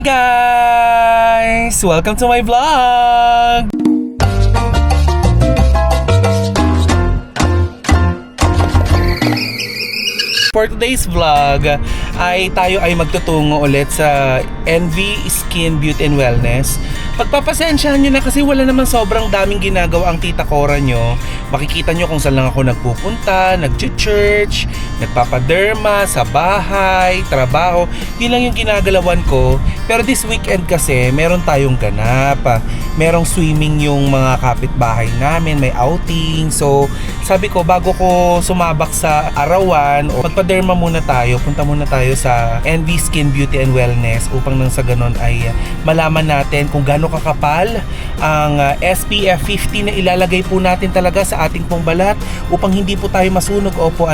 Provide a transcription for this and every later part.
Guys! Welcome to my vlog! For today's vlog ay tayo ay magtutungo ulit sa NV Skin Beauty and Wellness. Pagpapasensyahan nyo na kasi wala naman sobrang daming ginagawa ang tita Cora nyo. Makikita nyo kung saan lang ako nagpupunta, nag-church, nagpapaderma, sa bahay, trabaho. Yun lang yung ginagalawan ko. Pero this weekend kasi meron tayong ganap. Merong swimming yung mga kapitbahay namin, may outing. So sabi ko bago ko sumabak sa arawan o magpaderma muna tayo, punta muna tayo sa NV Skin Beauty and Wellness upang nang sa ganon ay malaman natin kung gaano kakapal ang SPF 50 na ilalagay po natin talaga sa ating pong balat upang hindi po tayo masunog o po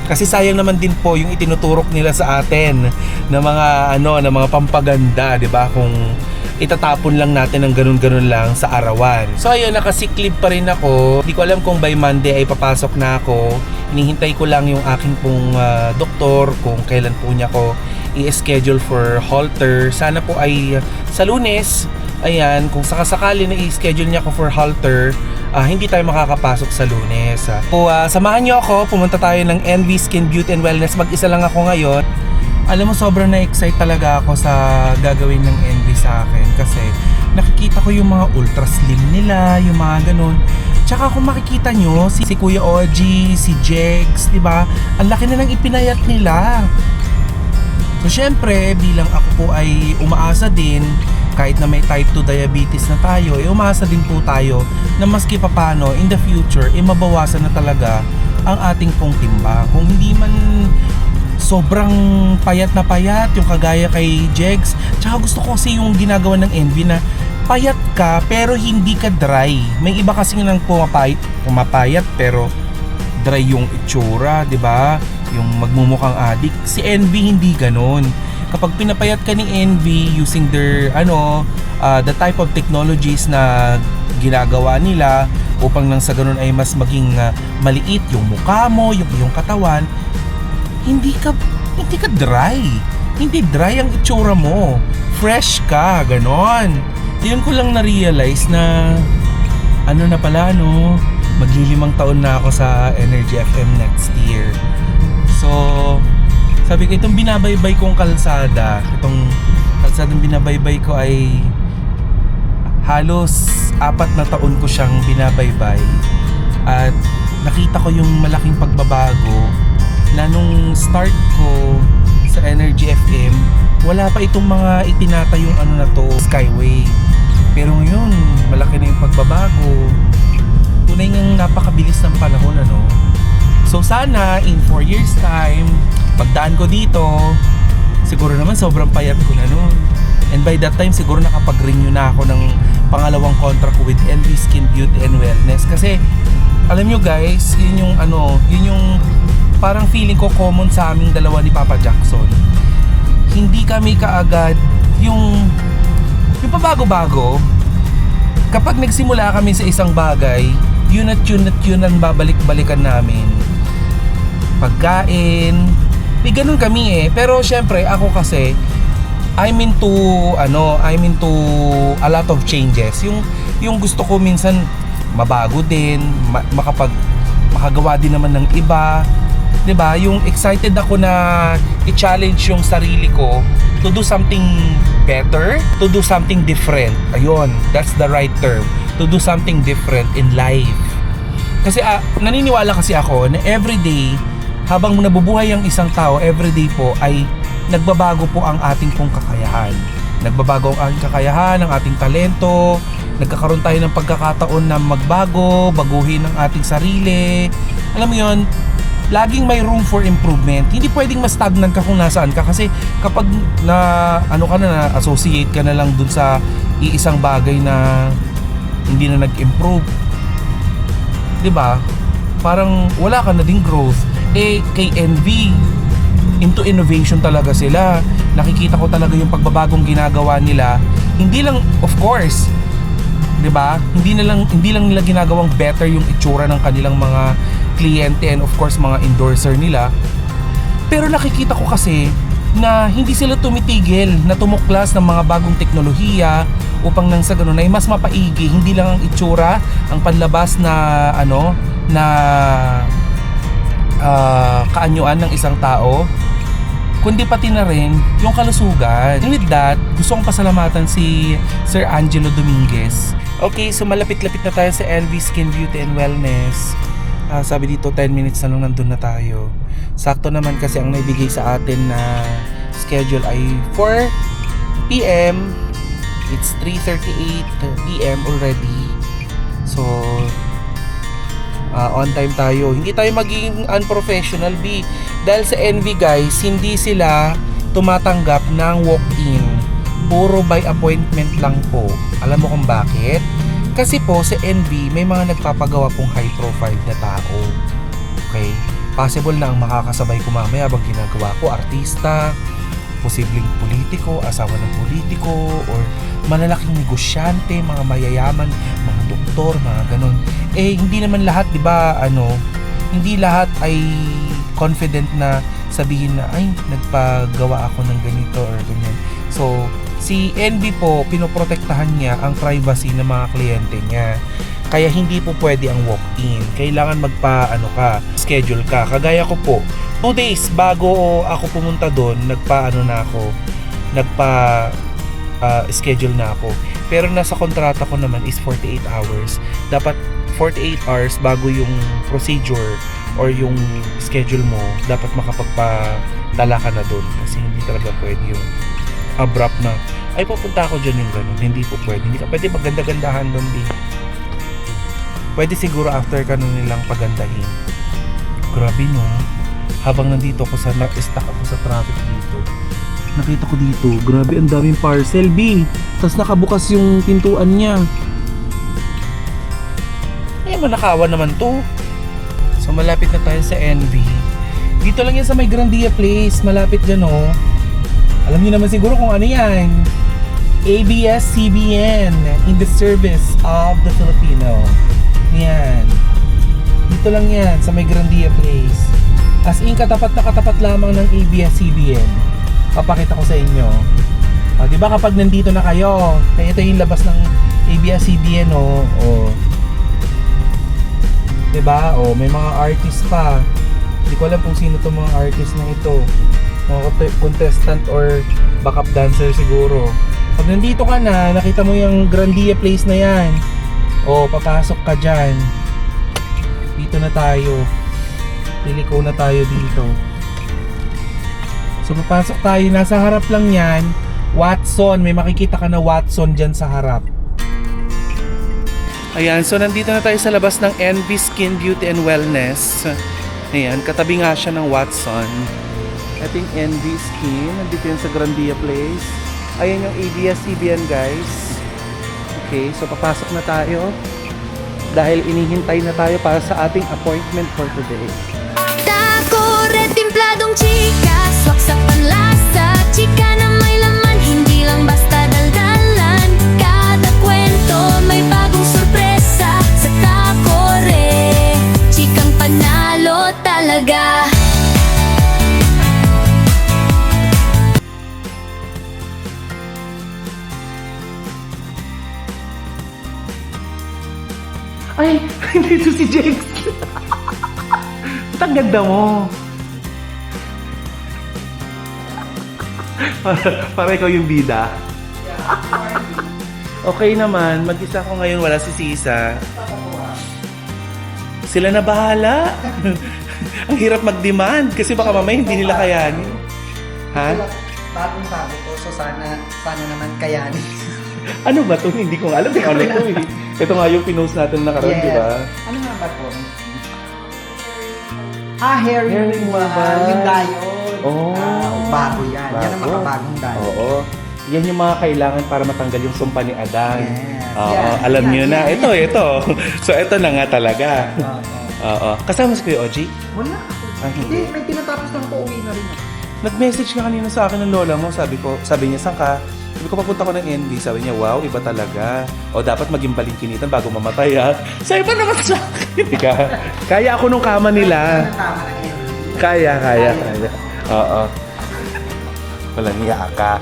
kasi sayang naman din po yung itinuturok nila sa atin na mga pampaganda, 'di ba? Kung itatapon lang natin ng ganun-ganun lang sa arawan. So ayun, nakasiklib pa rin ako. Hindi ko alam kung by Monday ay papasok na ako. Hinihintay ko lang yung aking pong doktor kung kailan po niya ako i-schedule for halter. Sana po ay sa Lunes. Ayan, kung sakasakali na i-schedule niya ako for halter, hindi tayo makakapasok sa Lunes. Samahan niyo ako, pumunta tayo ng NV Skin Beauty and Wellness. Mag-isa lang ako ngayon. Alam mo, sobrang na-excite talaga ako sa gagawin ng NV sa akin kasi nakikita ko yung mga ultra slim nila, yung mga ganun. Tsaka kung makikita nyo, si Kuya Oji, si Jegs, diba? Ang laki na ng ipinayat nila. So syempre, bilang ako po ay umaasa din, kahit na may type 2 diabetes na tayo, umaasa din po tayo na maski papano in the future, mabawasan na talaga ang ating pong timba. Kung hindi man sobrang payat na payat, yung kagaya kay Jegs. Tsaka gusto ko kasi yung ginagawa ng Envy na payat ka pero hindi ka dry. May iba kasi nang pumapayat pero dry yung itsura, 'di ba? Yung magmumukhang adik. Si Envy hindi ganon. Kapag pinapayat ka ni Envy using their the type of technologies na ginagawa nila upang nang sa ganun ay mas maging maliit yung mukha mo, yung iyong katawan, hindi ka dry. Hindi dry ang itsura mo. Fresh ka, ganon. Yun ko lang na-realize na maglilimang taon na ako sa Energy FM next year. So, sabi ko, itong binabaybay kong kalsada, itong kalsadang binabaybay ko ay halos 4 na taon ko siyang binabaybay. At nakita ko yung malaking pagbabago na nung start ko sa Energy FM, wala pa itong mga itinatayong Skyway. Pero ngayon, malaki na yung pagbabago. Tunay ngang napakabilis ng panahon, So sana, in 4 years time, pagdaan ko dito, siguro naman sobrang payat ko na noon. And by that time, siguro nakapag-renew na ako ng pangalawang contract ko with NV Skin Beauty and Wellness. Kasi, alam nyo guys, yun yung parang feeling ko common sa aming dalawa ni Papa Jackson. Hindi kami kaagad yung pabago-bago. Kapag nagsimula kami sa isang bagay, yun at yun ang babalik-balikan namin. Pagkain, may ganun kami Pero syempre, ako kasi I'm into a lot of changes. Yung gusto ko minsan mabago din, makagawa din naman ng iba. 'Di ba? Yung excited ako na i-challenge yung sarili ko to do something better, to do something different. Ayun, that's the right term. To do something different in life. Kasi naniniwala kasi ako na everyday habang nabubuhay ang isang tao, everyday po ay nagbabago po ang ating pong kakayahan. Nagbabago ang ating kakayahan, ang ating talento. Nagkakaroon tayo ng pagkakataon na magbago, baguhin ang ating sarili. Alam mo yun, laging may room for improvement. Hindi pwedeng ma-stagnant ka kung nasaan ka kasi kapag na-associate ka na lang dun sa iisang bagay na hindi na nag-improve. 'Di ba? Parang wala ka na ding growth. Kay NV, into innovation talaga sila. Nakikita ko talaga yung pagbabagong ginagawa nila. Hindi lang, of course, 'di ba? Hindi lang nila ginagawang better yung itsura ng kanilang mga kliyente and of course mga endorser nila. Pero nakikita ko kasi na hindi sila tumitigil na tumuklas ng mga bagong teknolohiya upang nang sa ganun ay mas mapaigi, hindi lang ang itsura, ang panlabas na kaanyuan ng isang tao, kundi pati na rin yung kalusugan. And with that, gusto kong pasalamatan si Sir Angelo Dominguez. Okay, so malapit-lapit na tayo sa LV Skin Beauty and Wellness. Sabi dito 10 minutes na lang nandun na tayo. Sakto naman kasi ang naibigay sa atin na schedule ay 4 PM. It's 3:38 PM already. So on time tayo. Hindi tayo maging unprofessional, B. Dahil sa NV guys, hindi sila tumatanggap ng walk-in. Puro by appointment lang po. Alam mo kung bakit? Kasi po sa NV may mga nagpapagawa pong high profile na tao. Okay? Possible na ang makakasabay ko mamaya habang ginagawa ko, artista, posibleng politiko, asawa ng politiko, or malalaking negosyante, mga mayayaman, mga doktor, mga ganun. Eh, hindi naman lahat, di ba, hindi lahat ay confident na sabihin na, ay, nagpagawa ako ng ganito or ganyan. So, si NB po, pinoprotektahan niya ang privacy ng mga kliyente niya. Kaya hindi po pwede ang walk-in. Kailangan schedule ka. Kagaya ko po, 2 days bago ako pumunta doon, schedule na ako. Pero nasa kontrata ko naman is 48 hours. Dapat 48 hours bago yung procedure or yung schedule mo, dapat makapagpadala ka na doon. Kasi hindi talaga pwede yung abrupt na, ay pupunta ako dyan yung ganun. Hindi po pwede. Hindi ka pwede maganda-gandahan doon, di. Pwede siguro after ka na nilang pagandahin. Grabe no. Habang nandito ako stuck ako sa traffic dito. Nakita ko dito, grabe ang daming parcel, B. Tapos nakabukas yung pintuan niya. Eh, manakawan naman to. So malapit na tayo sa NV. Dito lang yan sa may Grandia Place. Malapit dyan oh. Alam niyo naman siguro kung ano yan. ABS-CBN in the service of the Filipino. Yan. Dito lang yan sa may Grandia Place. As in, katapat na katapat lamang ng ABS-CBN. Papakita ko sa inyo. Di ba kapag nandito na kayo, kaya ito yung labas ng ABS-CBN di ba? May mga artist pa. Hindi ko alam kung sino itong mga artist na ito. Mga contestant or backup dancer siguro. Pag nandito ka na, nakita mo yung Grandia Place na yan. Papasok ka dyan. Dito na tayo. Liliko na tayo dito. So papasok tayo. Nasa harap lang yan. Watson. May makikita ka na Watson dyan sa harap. Ayan. So nandito na tayo sa labas ng NV Skin Beauty and Wellness. Ayan. Katabi nga siya ng Watson. Ito yung NV Skin. Nandito yan sa Grandia Place. Ayan yung ABS-CBN guys. Okay, so papasok na tayo dahil inihintay na tayo para sa ating appointment for today. Tako, retimpladong chika, swak sa panlasa, chika na may laman, hindi lang basta daldalan. Kada kwento may bagong sorpresa sa Takore, chikang panalo talaga. Ay, dito si Jex. Ang ganda mo. Para ikaw yung bida. Okay naman, mag-isa ko ngayon, wala si Sisa. Sila na bahala. Ang hirap mag-demand kasi baka mamaya hindi nila kayanin. Ha? Bagong-bago to, so sana naman kayanin. Ano ba to? Hindi ko alam. Ano to eh. Ito nga yung pinost natin nakaraan, Yes. di ba? Ano nga ba to? Hair removal. Yung diode. Bago yan. Yan ang makabagong diode. Oo. Yan yung mga kailangan para matanggal yung sumpa ni Adan. Yes. Oo, Yan. alam Yan, niyo na. yan. Ito. So, ito na nga talaga. Oo. Kasama si Kuya Oji? Wala. Hindi. May tinatapos lang ko, uwi na rin ako. Nag-message ka kanina sa akin ng lola mo. Sabi niya, saan ka? Sabi ko, papunta ko ng NB. Sabi niya, wow, iba talaga. O, dapat maging balingkinitan bago mamatay, ha? Sa iba naman sa akin. Kaya ako nung kama nila. Tama na yan. Kaya. Oo. Walang yaka.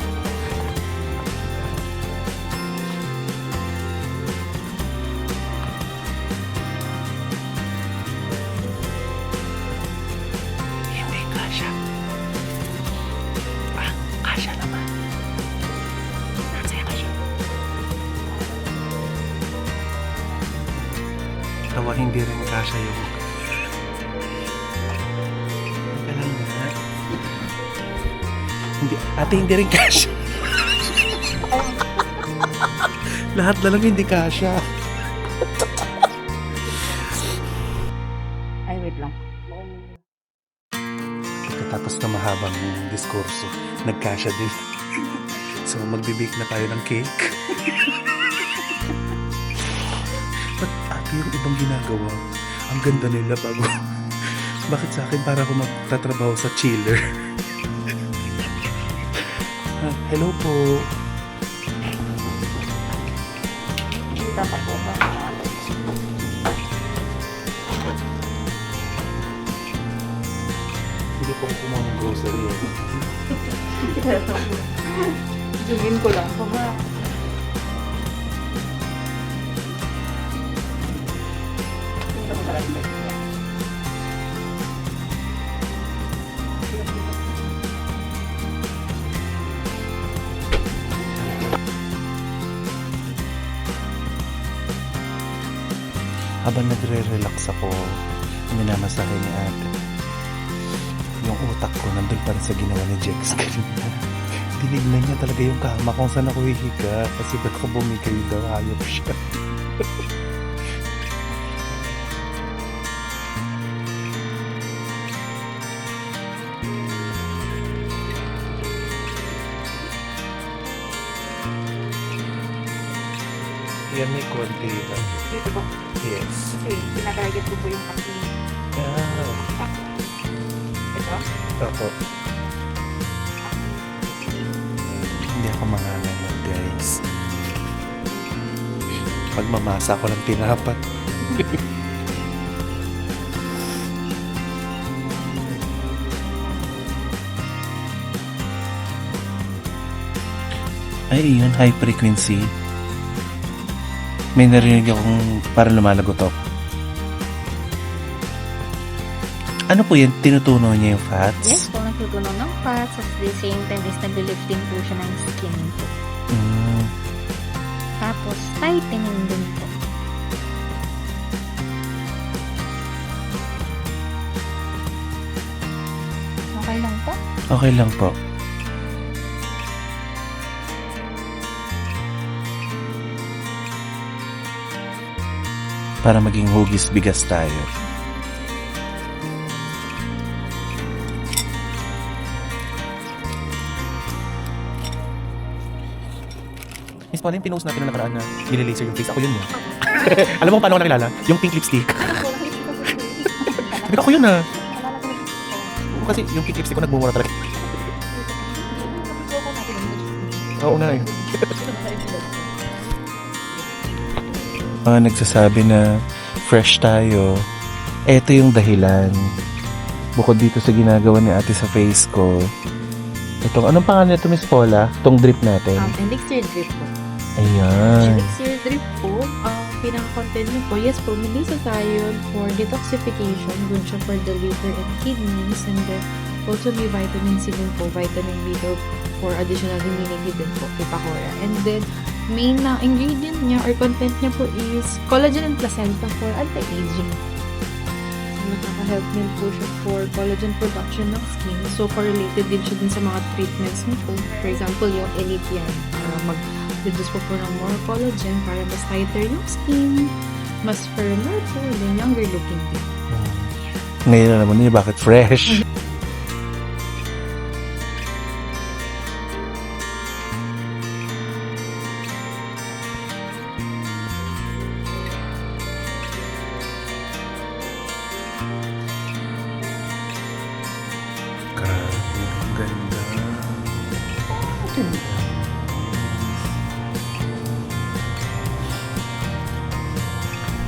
Hindi kasha. Kasha naman. Nasa'yo kasha. Tawa hindi rin kasha yung... Alam na. Hindi, ate hindi rin kasha. Lahat na lang hindi kasha. Ay, wait lang. Pagkatapos na mahabang diskurso, nagkasya din. So, magbibake na tayo ng cake. Ba't ate yung ibang ginagawa? Ang ganda nila bago. Bakit sa akin para ako magtatrabaho sa chiller? Hello po. Dapat po ba? Hindi po ako kumamang grocery. Jugin ko lang pa ba? Habang nagre-relax ako, minamasahe ni ate. Yung utak ko nandun pa rin sa ginawa ni Jex kanina. Tinignan niya talaga yung kama kung saan ako hihiga kasi baka bumigay daw, hayop siya. Yan may konti lang. Dito po. Yes. Kasi pinatarget ko po yung pati. Yeah. Ito? Opo. Hindi ako mangangalan, guys. Pagmamasa ko ng tinapa. Ay, yun, high frequency. May narinig akong parang lumalagot ako. Ano po yan? Tinutunaw niya yung fats? Yes po, natutunaw ng fats at the same time is nag-lifting po siya ng skin po. Mm. Tapos, tightening din po. Okay lang po? Okay lang po. Para maging hugis bigas tayo. Miss Pauline, pinost natin na nakaraan na nililaser yung face. Ako yun mo. Alam mo kung paano ko nakilala? Yung pink lipstick. Sabi ko, ako yun ah. Kasi yung pink lipstick ko nagmumura talaga. Oo nga eh. Nagsasabi na fresh tayo. Ito yung dahilan. Bukod dito sa ginagawa ni ate sa face ko. Itong, anong pangalan nito, Miss Paula? Itong drip natin. Elixir drip po. Ayan. Elixir drip po, pinaka-content niyo po, yes po, glutathione for detoxification, good siya for the liver and kidneys, and then also may vitamin C din po, vitamin B12 for additional immunity din po, Pipacora. And then, main na ingredient niya or content niya po is collagen and placenta for anti-aging. So, nakaka-help din po siya for collagen production ng skin. So, correlated din siya din sa mga treatments niyo po. For example, yung Elite yan, para mag-reduce po ng more collagen para mas tighter yung skin, mas firmer po, then younger looking din. Ngayon na naman niya, bakit fresh? Grabe, ang ganda.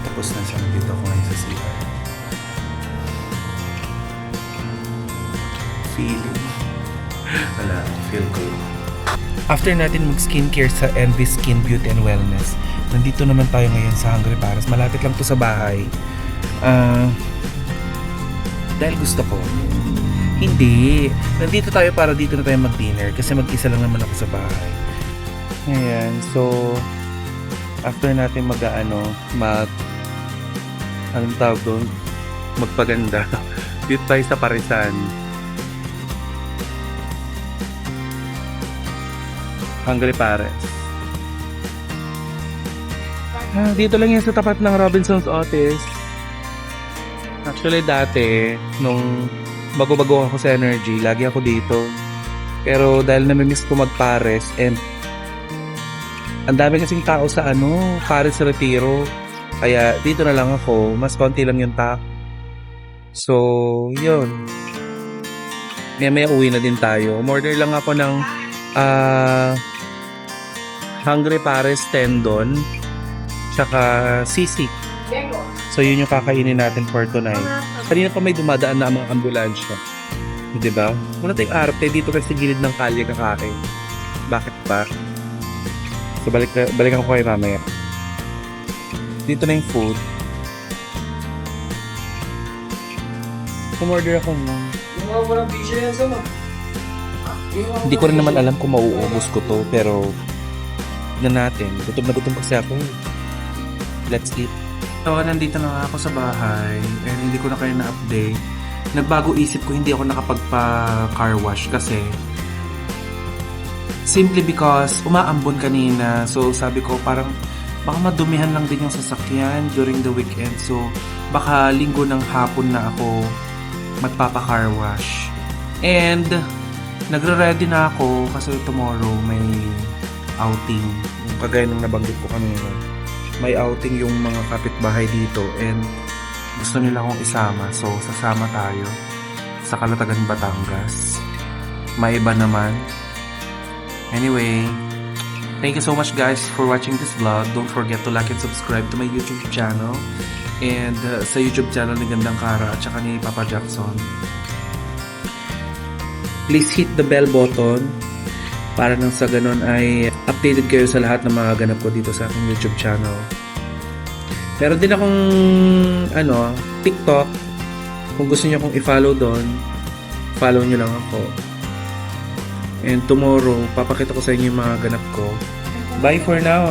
Tapos na siyang dito ko ngayon sa CR. Feeling. Wala, feel ko After natin mag-skincare sa Envy Skin Beauty and Wellness, nandito naman tayo ngayon sa Hungry Paris. Malapit lang to sa bahay. Dahil gusto ko. Hindi. Nandito tayo para dito na tayo mag-dinner kasi mag-isa lang naman ako sa bahay. Ayan. So, after natin anong tawag doon? Magpaganda. Dito tayo sa Parisan. Hungry Paris. Dito lang yan sa tapat ng Robinson's Office. Actually, dati, nung bago-bago ako sa Energy, lagi ako dito. Pero dahil namimiss ko mag-Paris and ang dami kasing tao sa Paris Retiro. Kaya dito na lang ako. Mas konti lang yung tao. So, yun. May uwi na din tayo. Umorder lang ako ng Hungry Paris tendon tsaka sisig. So, yun yung kakainin natin for tonight. Kanina pa may dumadaan na mga ambulansya. Diba? Muna tayong arte dito kasi gilid ng kalye kakain. Bakit ba? So, balikan ko kayo mamaya. Dito na yung food. Umorder ako mo. Hindi ko rin naman alam kung mauubos ko to, pero tignan natin. Gutom na gutom kasi ako. Let's eat. So, nandito na ako sa bahay and hindi ko na kayo na-update. Nagbago isip ko, hindi ako nakapagpa-car wash kasi simply because umaambon kanina. So, sabi ko parang baka madumihan lang din yung sasakyan during the weekend. So, baka linggo ng hapon na ako magpapa-car wash. And nagre-ready na ako kasi tomorrow may outing. Yung kagaya nung nabanggit ko kanina. May outing yung mga kapitbahay dito and gusto nila akong isama. So, sasama tayo sa Calatagan, Batangas. May iba naman. Anyway, thank you so much guys for watching this vlog. Don't forget to like and subscribe to my YouTube channel and sa YouTube channel ni Gandang Kara at saka ni Papa Jackson. Please hit the bell button para nang sa ganun ay updated kayo sa lahat ng mga ganap ko dito sa aking YouTube channel. Meron din akong TikTok. Kung gusto niyo akong i-follow doon, follow niyo lang ako. And tomorrow, papakita ko sa inyo yung mga ganap ko. Bye for now!